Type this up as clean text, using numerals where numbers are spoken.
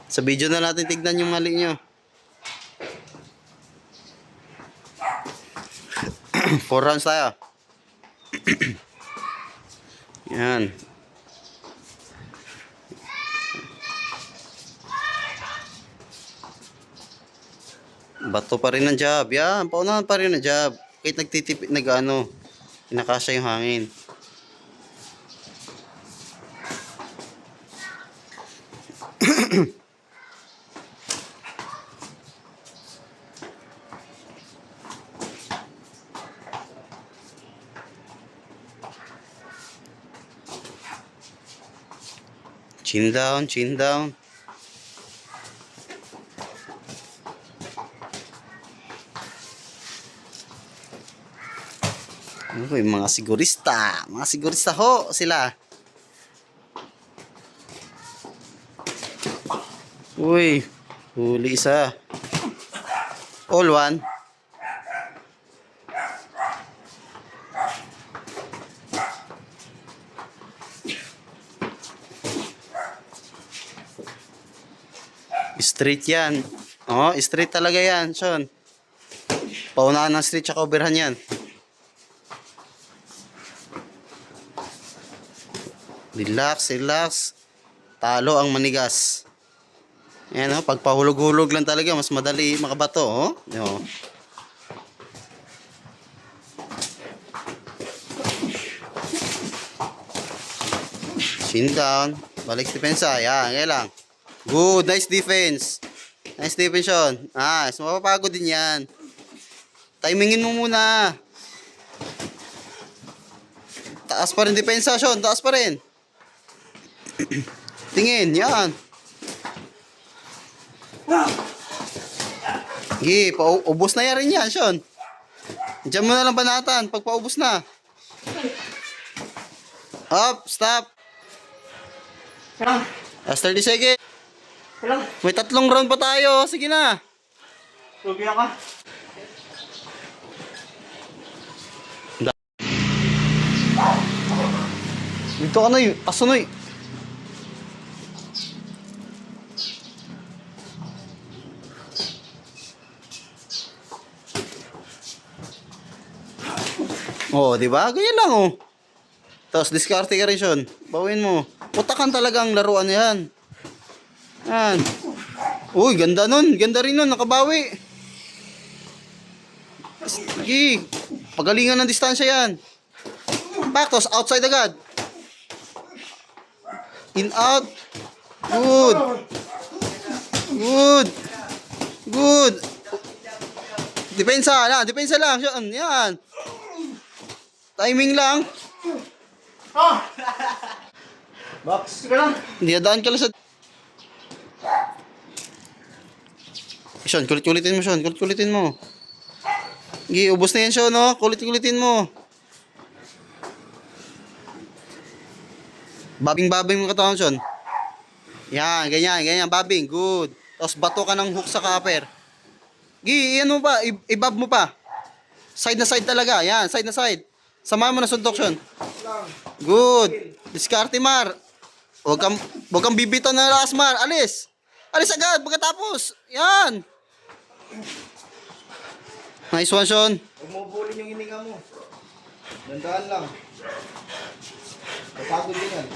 Sa video na natin tignan yung mali nyo. 4 rounds tayo. Yan. Bato pa rin ang jab. Yan, paunahan pa rin ang jab. Kahit nagtitipid, inakasya yung hangin. Chin down, chin down. Uy, mga sigurista. Mga sigurista ho sila. Uy, huli isa. All one. Straight yan. Oh, straight talaga yan, Sean. Paunahan ng straight tsaka overhand yan. Relax, relax. Talo ang manigas. Ayan, oh, pag pahulog-hulog lang talaga, mas madali makabato. Oh. Oh. Chin down. Balik depensa. Ayan, ngayon lang. Good, nice defense. Nice defense yun. Nice, mapapagod din yan. Timingin mo muna. Taas pa rin depensa, Sean. Taas pa rin. Tingin, yan. Gi, paubos na yan rin yan, Sean. Diyan mo na lang banatan pag paubos na. Up, stop. Last 30 seconds. May 3 round pa tayo. Sige na. Rugi ka. Dito ka na yun. Asunoy. Oh, di ba? Ganyan lang oh. Tapos diskarte ka rin, Sean. Bawin mo. Putakan talaga ang laruan yan. Yan. Uy, ganda nun. Ganda rin nun. Nakabawi. Sige. Pagalingan ng distansya yan. Back, tapos outside agad. In, out. Good. Good. Good. Depensa lang. Depensa lang. Yan. Timing lang. Box ka lang. Diyadaan ka lang sa... Sean, kulit-kulitin mo, Sean. Kulit-kulitin mo. Gi, ubos na yan, Sean, no? Kulit-kulitin mo. Babing-babing mo katawan, Sean. Yan, ganyan, ganyan. Babing, good. Tapos bato ka ng hook sa upper. Gi, iyan mo pa. Ibab mo pa. Side na side talaga. Yan, side na side. Samahan mo na suntok, Sean. Good. Diskarte, Mar. Huwag kang bibito na lakas, Mar. Alis. Alis agad, pagkatapos. Yan. Nice one, Sean. Huwag mo bulin yung hininga mo. Dandaan lang. Kapagod din yan.